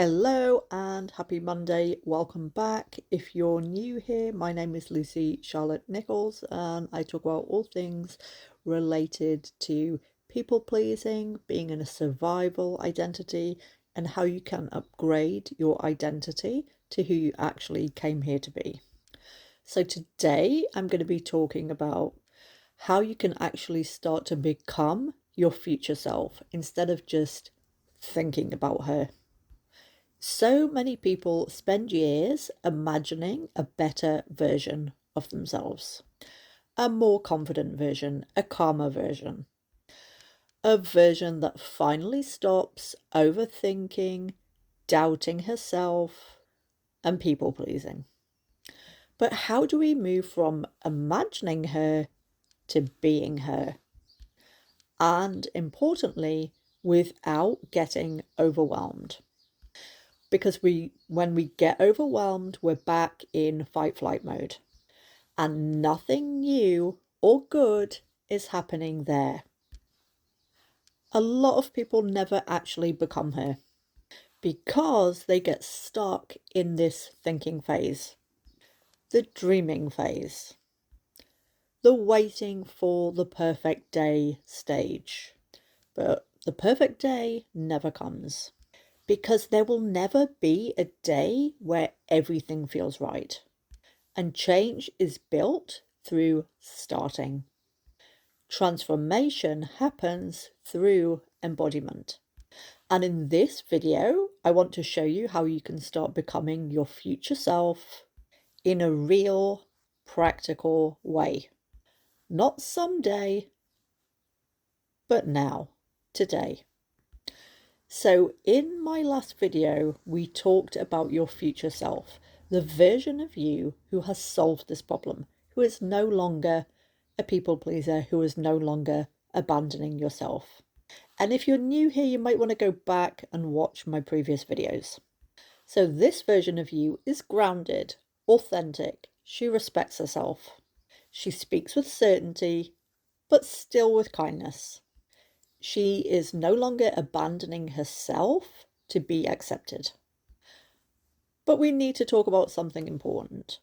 Hello and happy Monday. Welcome back. If you're new here, my name is Lucy Charlotte Nichols and I talk about all things related to people pleasing, being in a survival identity, and how you can upgrade your identity to who you actually came here to be. So today I'm going to be talking about how you can actually start to become your future self instead of just thinking about her. So many people spend years imagining a better version of themselves, a more confident version, a calmer version, a version that finally stops overthinking, doubting herself, and people pleasing. But how do we move from imagining her to being her? And importantly, without getting overwhelmed. Because when we get overwhelmed, we're back in fight flight mode and nothing new or good is happening there. A lot of people never actually become her because they get stuck in this thinking phase, the dreaming phase, the waiting for the perfect day stage. But the perfect day never comes, because there will never be a day where everything feels right. And change is built through starting. Transformation happens through embodiment. And in this video, I want to show you how you can start becoming your future self in a real, practical way. Not someday, but now, today. So in my last video, we talked about your future self, the version of you who has solved this problem, who is no longer a people pleaser, who is no longer abandoning yourself. And if you're new here, you might want to go back and watch my previous videos. So this version of you is grounded, authentic. She respects herself. She speaks with certainty, but still with kindness. She is no longer abandoning herself to be accepted. But we need to talk about something important,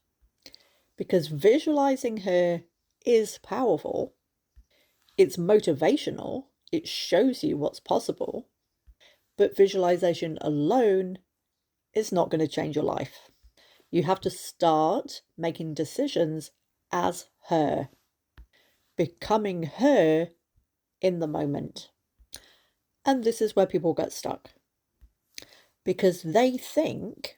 because visualizing her is powerful. It's motivational. It shows you what's possible. But visualization alone is not going to change your life. You have to start making decisions as her, becoming her in the moment. And this is where people get stuck, because they think,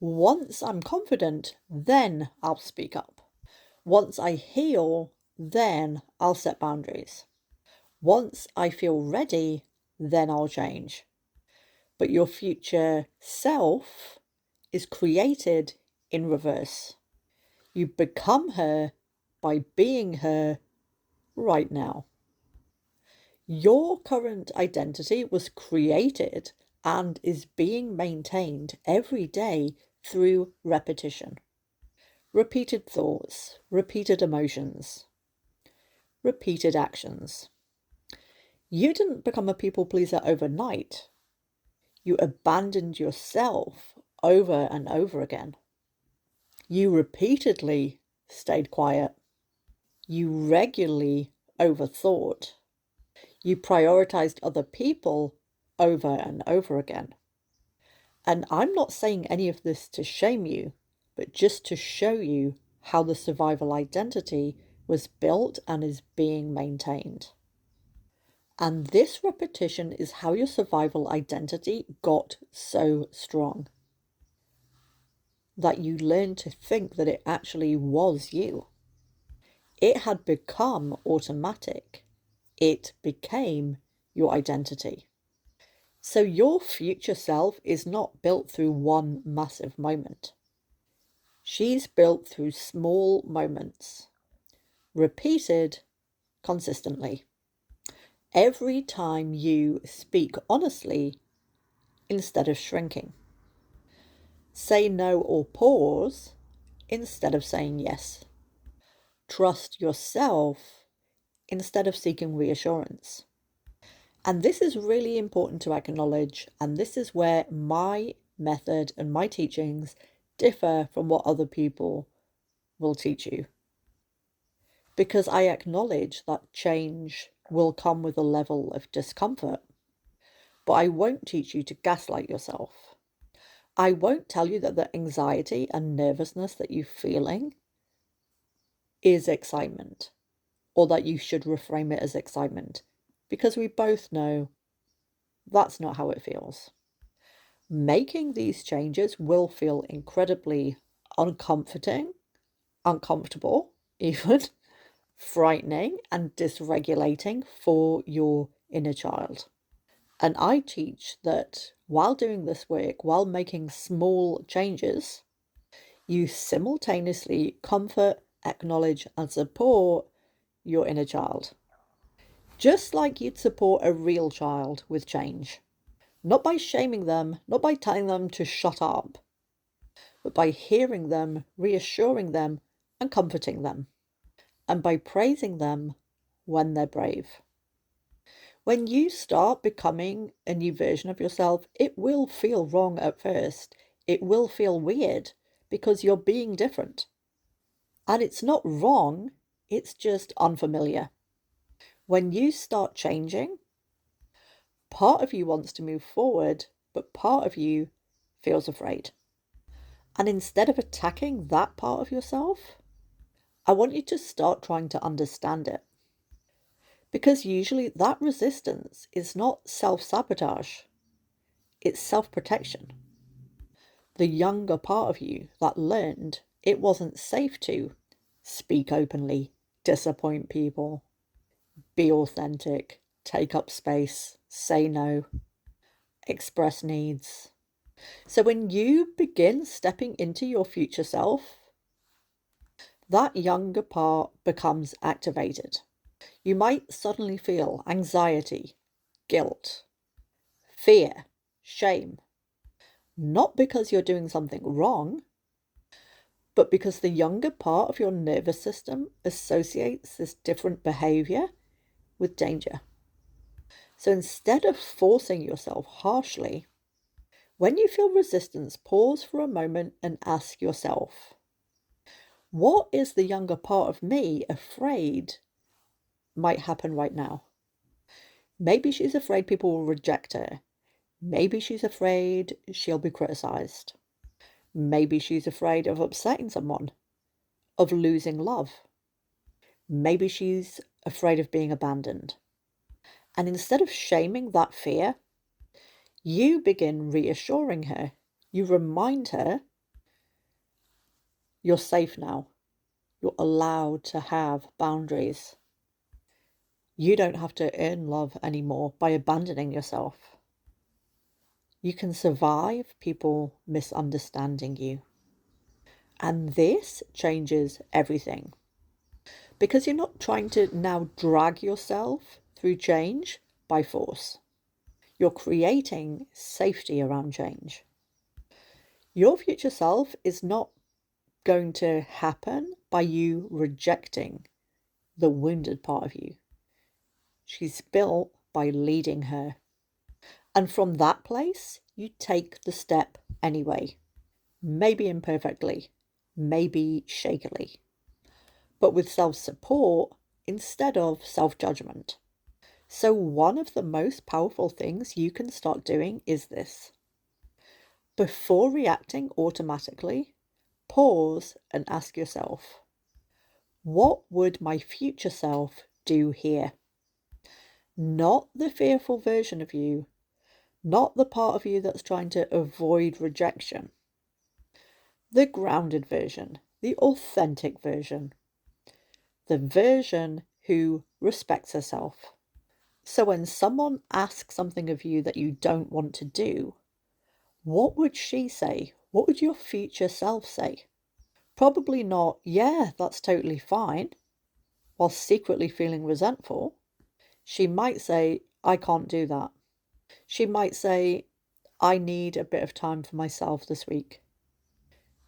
once I'm confident, then I'll speak up. Once I heal, then I'll set boundaries. Once I feel ready, then I'll change. But your future self is created in reverse. You become her by being her right now. Your current identity was created and is being maintained every day through repetition. Repeated thoughts, repeated emotions, repeated actions. You didn't become a people pleaser overnight. You abandoned yourself over and over again. You repeatedly stayed quiet. You regularly overthought. You prioritized other people over and over again. And I'm not saying any of this to shame you, but just to show you how the survival identity was built and is being maintained. And this repetition is how your survival identity got so strong, that you learned to think that it actually was you. It had become automatic. It became your identity. So your future self is not built through one massive moment. She's built through small moments, repeated consistently. Every time you speak honestly instead of shrinking, say no or pause instead of saying yes, trust yourself instead of seeking reassurance, And this is really important to acknowledge, and this is where my method and my teachings differ from what other people will teach you. Because I acknowledge that change will come with a level of discomfort, but I won't teach you to gaslight yourself. I won't tell you that the anxiety and nervousness that you're feeling is excitement, or that you should reframe it as excitement, because we both know that's not how it feels. Making these changes will feel incredibly uncomfortable, even frightening and dysregulating for your inner child. And I teach that while doing this work, while making small changes, you simultaneously comfort, acknowledge, and support your inner child. Just like you'd support a real child with change. Not by shaming them, not by telling them to shut up, but by hearing them, reassuring them, and comforting them. And by praising them when they're brave. When you start becoming a new version of yourself, it will feel wrong at first. It will feel weird because you're being different. And it's not wrong, it's just unfamiliar. When you start changing, part of you wants to move forward, but part of you feels afraid. And instead of attacking that part of yourself, I want you to start trying to understand it. Because usually that resistance is not self-sabotage, it's self-protection. The younger part of you that learned it wasn't safe to speak openly, disappoint people, be authentic, take up space, say no, express needs. So when you begin stepping into your future self, that younger part becomes activated. You might suddenly feel anxiety, guilt, fear, shame, not because you're doing something wrong, but because the younger part of your nervous system associates this different behavior with danger. So instead of forcing yourself harshly, when you feel resistance, pause for a moment and ask yourself, what is the younger part of me afraid might happen right now? Maybe she's afraid people will reject her. Maybe she's afraid she'll be criticized. Maybe she's afraid of upsetting someone, of losing love. Maybe she's afraid of being abandoned. And instead of shaming that fear, you begin reassuring her. You remind her you're safe now. You're allowed to have boundaries. You don't have to earn love anymore by abandoning yourself. You can survive people misunderstanding you. And this changes everything. Because you're not trying to now drag yourself through change by force. You're creating safety around change. Your future self is not going to happen by you rejecting the wounded part of you. She's built by leading her. And from that place, you take the step anyway. Maybe imperfectly, maybe shakily, but with self-support instead of self-judgment. So one of the most powerful things you can start doing is this. Before reacting automatically, pause and ask yourself, what would my future self do here? Not the fearful version of you, not the part of you that's trying to avoid rejection. The grounded version, the authentic version, the version who respects herself. So when someone asks something of you that you don't want to do, what would she say? What would your future self say? Probably not, yeah, that's totally fine, while secretly feeling resentful. She might say, I can't do that. She might say, I need a bit of time for myself this week.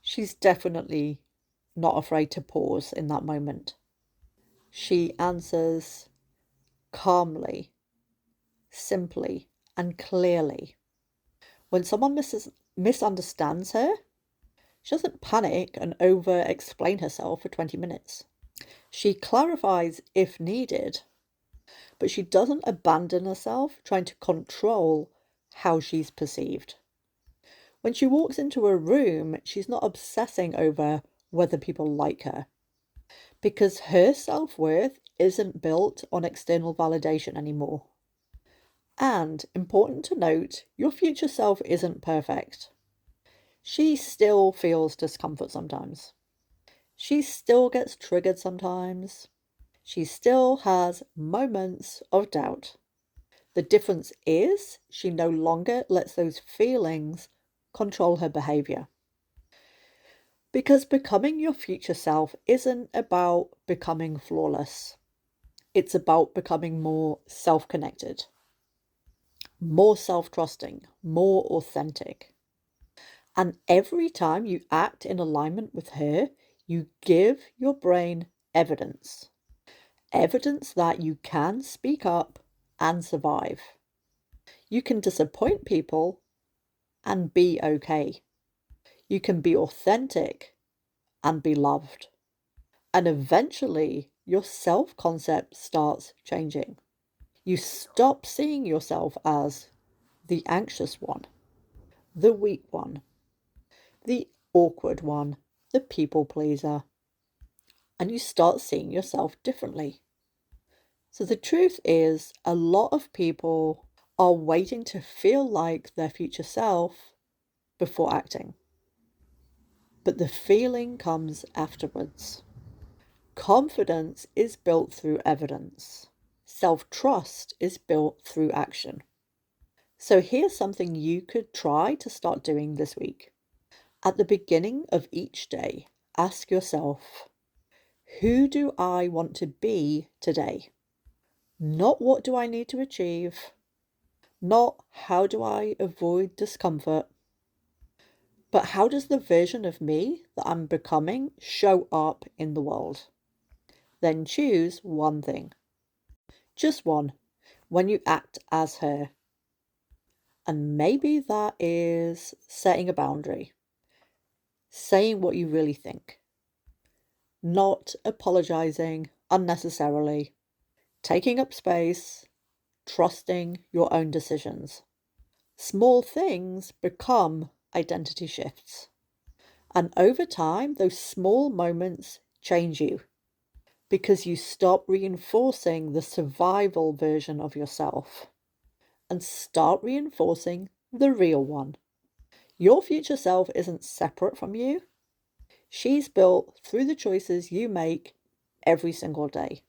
She's definitely not afraid to pause in that moment. She answers calmly, simply, and clearly. When someone misunderstands her, she doesn't panic and over-explain herself for 20 minutes. She clarifies if needed, but she doesn't abandon herself trying to control how she's perceived. When she walks into a room, she's not obsessing over whether people like her, because her self-worth isn't built on external validation anymore. And, important to note, your future self isn't perfect. She still feels discomfort sometimes. She still gets triggered sometimes. She still has moments of doubt. The difference is she no longer lets those feelings control her behavior. Because becoming your future self isn't about becoming flawless. It's about becoming more self-connected, more self-trusting, more authentic. And every time you act in alignment with her, you give your brain evidence. Evidence that you can speak up and survive. You can disappoint people and be okay. You can be authentic and be loved. And eventually, your self-concept starts changing. You stop seeing yourself as the anxious one, the weak one, the awkward one, the people pleaser, and you start seeing yourself differently. So the truth is, a lot of people are waiting to feel like their future self before acting. But the feeling comes afterwards. Confidence is built through evidence. Self-trust is built through action. So here's something you could try to start doing this week. At the beginning of each day, ask yourself, who do I want to be today? Not what do I need to achieve, not how do I avoid discomfort, but how does the version of me that I'm becoming show up in the world? Then choose one thing, just one, when you act as her. And maybe that is setting a boundary, saying what you really think, not apologizing unnecessarily, taking up space, trusting your own decisions. Small things become identity shifts. And over time, those small moments change you because you stop reinforcing the survival version of yourself and start reinforcing the real one. Your future self isn't separate from you. She's built through the choices you make every single day.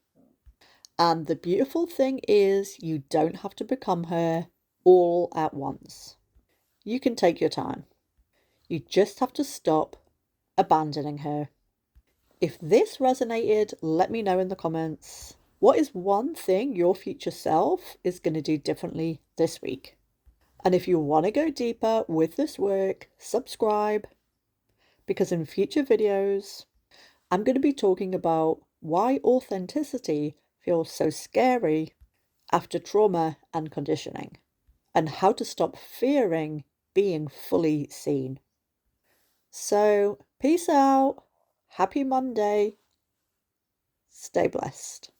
And the beautiful thing is, you don't have to become her all at once. You can take your time. You just have to stop abandoning her. If this resonated, let me know in the comments. What is one thing your future self is going to do differently this week? And if you want to go deeper with this work, subscribe, because in future videos, I'm going to be talking about why authenticity feels so scary after trauma and conditioning, and how to stop fearing being fully seen. So, peace out. Happy Monday. Stay blessed.